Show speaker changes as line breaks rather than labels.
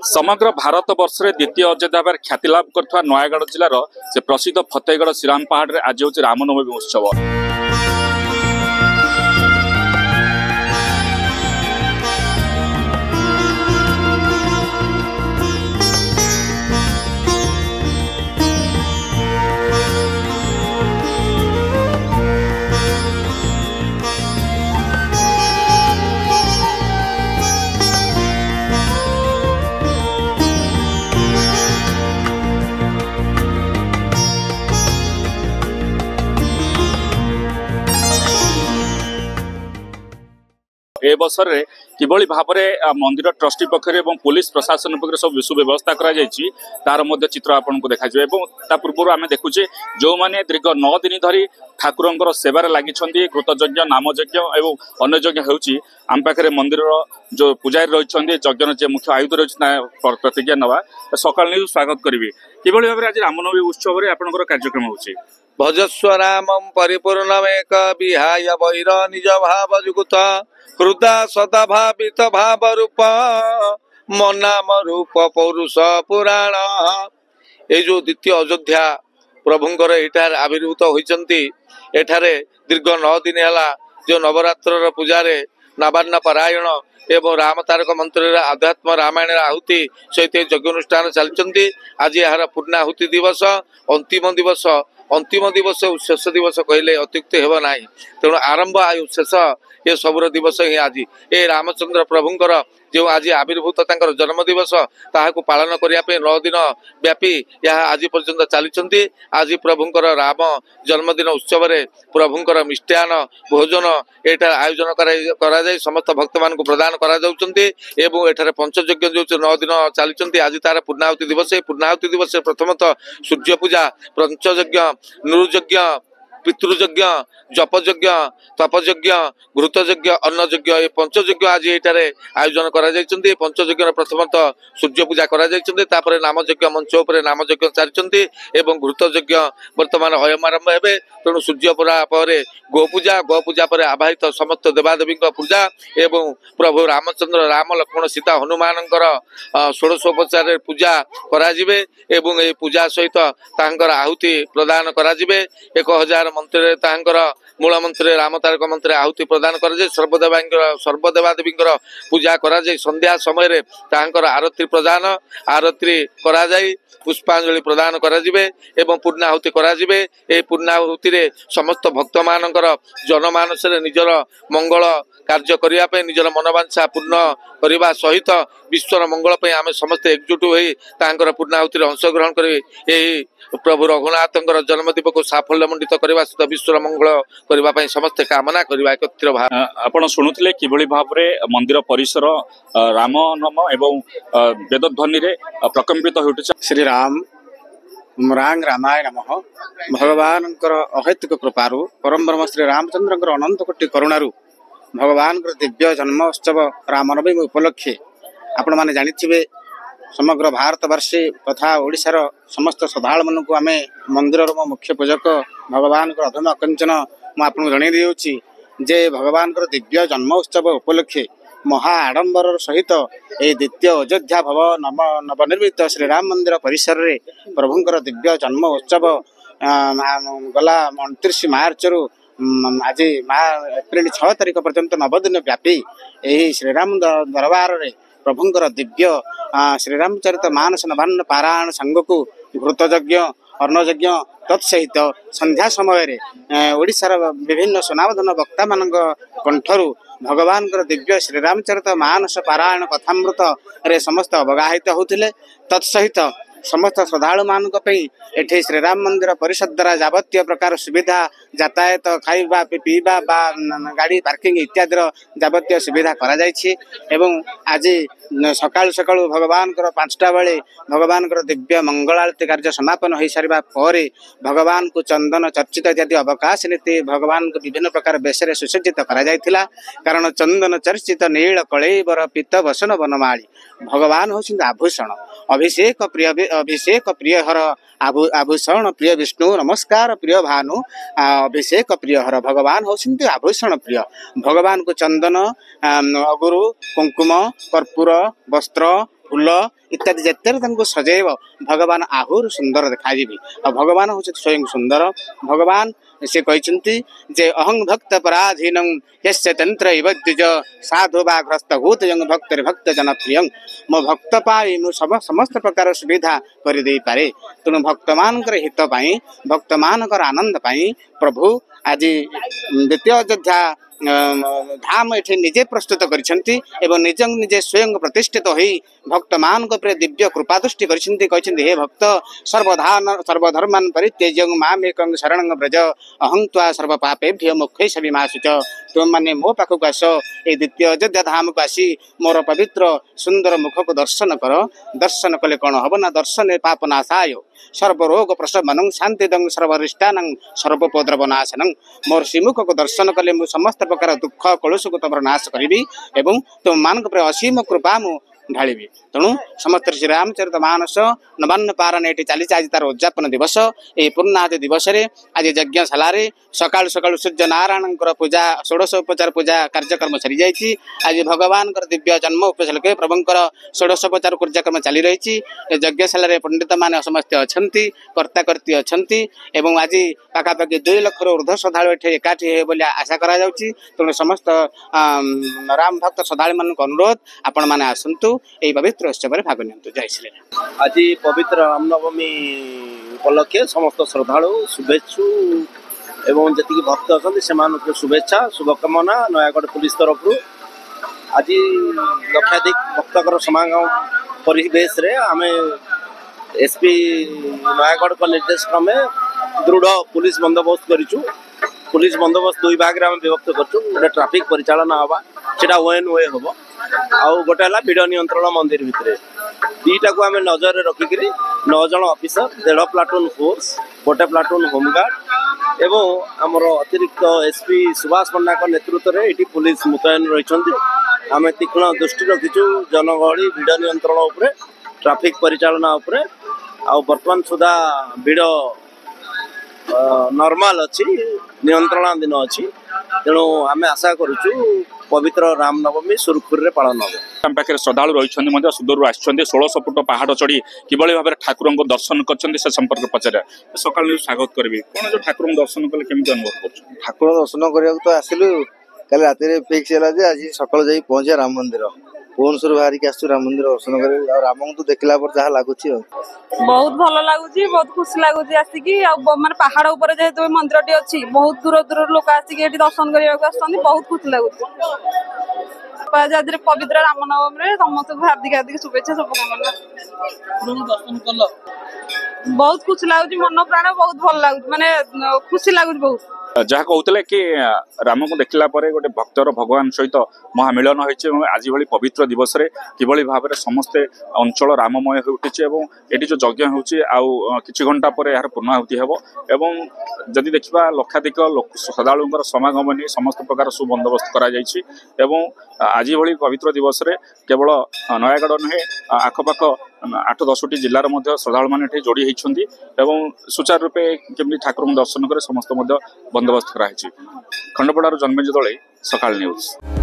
समग्र भारत वर्ष में द्वितीय अयोध्या भाव ख्याति लाभ कर नयागढ़ जिलार से प्रसिद्ध फतेहगढ़ श्रीराम पहाड़ में आज हूँ रामनवमी उत्सव। ए बसर रे किभली भाव में मंदिर ट्रस्टी पक्षर पुलिस प्रशासन पक्ष सब सुव्यवस्था तार चित्र आपन को देखा ता पूर्व आम देखुचे जो मैंने दीर्घ 9 दिन धरी ठाकुर सेवार लगी घृतयज्ञ नामयज्ञ और अन्य यज्ञ होम पाखे मंदिर जो पूजारी रही यज्ञ मुख्य आयुध रही प्रतिज्ञा नवा सकाल स्वागत करी कि भाव में आज रामनवमी उत्सव में आपंकर कार्यक्रम हो
भजस्व रामं परिपूर्णमेक विहाय वैर निज भाव जुगुत हृदा सदा भावित भाव रूप मनाम रूप पौरुष पुराण। ये जो द्वितीय अयोध्या प्रभुंकर एठार आविर्भूत होइचंती एठारे दीर्घ 9 दिन है जो नवरात्र पूजारे नवान्न पारायण एवं राम तारक मंत्र आध्यात्म रामायण आहुति सहित यज्ञानुष्ठान चलती। आज यार पूर्णाहुति दिवस अंतिम दिवस शेष दिवस कहले अत्युक्त हेब ना तेणु आरंभ आयु शेष ये सबुर दिवस ही आज ए रामचंद्र प्रभुंकर जो आज आविर्भूत जन्म दिवस ताहाकु पालन करने 9 दिन व्यापी यह आज पर्यंत चली। आज प्रभुंकर राम जन्मदिन उत्सव रे प्रभुंकर मिष्टान भोजन एठार आयोजन करा जाय समस्त भक्त मान को प्रदान करा जाउचंती एवं एठार पंचयज्ञ जो 9 दिन चली आज तार पूर्णाहुति दिवस। पूर्णाहुति दिवस प्रथमतः सूर्य पूजा पंचयज्ञ नृयज्ञ पितृयज्ञ जपयज्ञ तपयज्ञ घृतयज्ञ अन्नयज्ञ ये पंचयज्ञ आज ये आयोजन करा जायछन्ती। पंचयज्ञ प्रथमतः सूर्य पूजा करा जायछन्ती तापर नामयज्ञ मंच उपर नामयज्ञ चारिछन्ती एवं घृतयज्ञ वर्तमान अयम आरंभ हेबे। तेणु सूर्य पूजा पर गोपूजा पर आवाहित समस्त देवादेवी पूजा एवं प्रभु रामचंद्र राम लक्ष्मण सीता हनुमानकर 16 पूजा कराजिबे एवं ए पूजा सहित तांकर आहुति प्रदान कराजिबे 1000 मंत्र तांकर मूल मंत्र राम तारक मंत्र आहुति प्रदान कराए सर्वदेवादेवी पूजा कराए संध्या समय तांकर आरती प्रदान आरती कराए पुष्पांजलि प्रदान कराजिबे एवं पूर्णाहुति कराजिबे। ए पूर्णाहुति रे समस्त भक्त मानकर जनमानस निजर मंगल कार्य करने निजर मनोवांछा पूर्ण करने सहित विश्वर मंगल पे आम समस्ते एकजुट हो पूर्णाहुति अंशग्रहण कर प्रभु रघुनाथ जन्म दिवस को साफल्यमंडित करने सहित विश्वर मंगल करने समस्ते कामना करवा एकत्र भाव।
आपण शुणुले किभली भाव में मंदिर परिसर राम नाम एवं वेदध्वनि रे प्रकम्पित होउछ।
श्री राम रांग रामाय नमः। भगवान अहैतुक कृपारू परम ब्रह्म श्री रामचंद्र अनंत कोटि करुणारू भगवान दिव्य जन्मोत्सव रामनवमी उपलक्षे आपण मैंने जानी समग्र भारत वर्षे तथा ओडिशार समस्त श्रद्धालु मन को आम मंदिर मुख्य पूजक भगवान अधम कंचन मुझे जन दूची जे भगवान दिव्य जन्मोत्सव उपलक्षे महा आडंबर सहित ए द्वितीय अयोध्या भव नवनिर्मित श्रीराम मंदिर परिसर रे प्रभुंकर दिव्य जन्म उत्सव गला 29 मार्च रु आज एप्रिल 6 तारिख पर्यंत 9 दिन व्यापी यही श्रीराम दरबार रे प्रभुंकर दिव्य श्रीरामचरित मानस नवान्न पारायण संघ को घृतयज्ञ अन्नयज्ञ तत्सहित संध्या समय ओडिशार विभिन्न सुनामधन वक्ता मान कंठरू भगवान दिव्य श्रीरामचरित मानस पारायण कथामृत रे समस्त अवगाहित होते। तत्सहित समस्त श्रद्धालु मानक एठी श्रीराम मंदिर परिषद द्वारा जावतीय प्रकार सुविधा यातायात खाइबा पीवा गाड़ी पार्किंग इत्यादि जावतीय सुविधा करा जायछि एवं आज सकाळु सकाळु भगवान 5टा बेले भगवान दिव्य मंगल आरती कार्य समापन हो सारा पर भगवान को चंदन चर्चित इत्यादि अवकाश नीति भगवान को विभिन्न प्रकार बेशरे सुसज्जित करा जायथिला। कारण चंदन चर्चित नील कलेवर पीत वसन वनमाली भगवान होसिंद आभूषण अभिषेक प्रिय हर आभूषण प्रिय विष्णु नमस्कार प्रिय भानु अभिषेक प्रिय हर भगवान होसिंद आभूषण प्रिय भगवान को चंदन अगुरु कुंकुम कर्पूर वस्त्र फूल इत्यादि जिते सजेब भगवान आहूर सुंदर देखा भगवान हूँ स्वयं सुंदर भगवान से कहते जे अहं भक्त पराधीन यस्य तंत्र इव द्विज साधु बाग्रस्त भूत जंग भक्त भक्त जन प्रिय मो भक्त पाई मु समस्त प्रकार सुविधा कर दे पारे तेणु भक्त मान हित पाई भक्त मान आनंद पाई प्रभु आज द्वितीय अयोध्या धाम ये निजे प्रस्तुत करछंती एवं निज निजे स्वयं प्रतिष्ठित हो भक्त मान दिव्य कृपा दृष्टि करछंती हे भक्त सर्वधर्मान परित्यज्य मामेकं शरणं व्रज अहं त्वा सर्व पापेभ्यो मोक्षेश विनाशुच तुम माने मो पाखक आस ए द्वितीय अयोध्या धाम को आसी मोर पवित्र सुंदर मुख को दर्शन कर दर्शन कले कौन हम ना दर्शन पापनाशाय सर्वरोग प्रशमनं शांतिदं सर्वरिष्टानं सर्वोपद्रव नाशनं मोर श्रीमुख को दर्शन कले मु समस्त प्रकार दुख कलुष को तमर नाश करी एवं तुम मान असीम कृपा मु ढाड़ी तेणु समस्त श्री रामचरित मानस नवान्न पारायण ये चली आज तार उद्यापन दिवस ये पूर्णाहुति दिवस आज यज्ञशाला सकाल सकाल सूर्य नारायण पूजा षोडशोपचार पूजा कार्यक्रम सरी जाइए आज भगवान दिव्य जन्म उपलक्षे प्रभुंर षोडशोपचार कार्यक्रम चली रही यज्ञशाला पंडित मान समस्त अच्छा कर्ताकर्ती अच्छा आज पाखापाखि 2 लाख ऊर्ध्व श्रद्धालु ये एकाठी हे आशा करा तेणु समस्त राम भक्त श्रद्धालु मान अनुरोध आपण मैंने आसतु यही पवित्र उत्सव में भाग नि जय श्री राम।
आज पवित्र रामनवमी उपलक्षे समस्त श्रद्धालु शुभेच्छु एवं जी भक्त अच्छा शुभेच्छा शुभकामना नयागढ़ पुलिस तरफ आज लक्षाधिक भक्तर समागम परिवेश आम एसपी नयागढ़ का निर्देश क्रमे दृढ़ पुलिस बंदोबस्त करूँ पुलिस बंदोबस्त 2 भाग में विभक्त कर ट्राफिक परिचालन हवा से वन वे हम आउ गोटे है भिड़ नियंत्रण मंदिर भितर 2टा को आम नजर रखिक 9 जन officer 1.5 platoon force 1 platoon home guard एवं आमर अतिरिक्त एसपी सुभाष पण्डा नेतृत्व में ये पुलिस मुतयन रही आम तीक्ष्ण दृष्टि रखीचु जनगहली भिड़ नियंत्रण उपरे ट्राफिक परिचालन उपरे आउ वर्तमान सुधा भिड़ नॉर्मल अच्छी नियंत्रण दिन अच्छी तेणु आम आशा करुचु पवित्र रामनवमी सुरखुरी में पालन हम
पाखे श्रद्धालु रही सुदूर आ 1600 फुट पहाड़ चढ़ी किभली भाव ठाकुर को दर्शन कर संपर्क पचारे सका स्वागत करी कौन जो ठाकुर दर्शन कले केमी अनुभव कर
ठाकुर दर्शन करने तो आसिलु कल रात फिक्स है आज सकाल जा पहुंचे राम मंदिर भुवनेश्वर बाहर के आसु राम मंदिर दर्शन कर राम को देखला जहाँ लगुच
बहुत भल लगुच बहुत खुशी लगुच आसिक माने पहाड़ ऊपर जेहेतु मंदिर टी अच्छी बहुत दूर दूर लोक आसिक दर्शन करने बहुत खुशी लगुच पवित्र रामनवमी समस्त हार्दिक हार्दिक शुभेच्छा शुभकामना बहुत खुशी लगुच मन प्राण बहुत भल लगुच माने खुशी लगुच बहुत
जहाँ कहते कि राम को देखला गोटे भक्तर भगवान सहित महामिलन होती आज भाई पवित्र दिवस किभली भाव में समस्ते अंचल राममय हो उठी ये जो यज्ञ हो कि घंटा पर यार पूर्णाहुति हम एवं जदि देखा लक्षाधिक श्रद्धालुंर समागम नहीं समस्त प्रकार सुबंदोबस्त कर आज भाई पवित्र दिवस केवल नयागढ़ नुहे आखपाख 8-10टी जिलार श्रद्धालु मैंने जोड़ी होती सुचारू रूपे केमती ठाकुर दर्शन कर समस्त बंदोबस्त कराई खंडपड़ार जन्मेजय दले सकाळ न्यूज।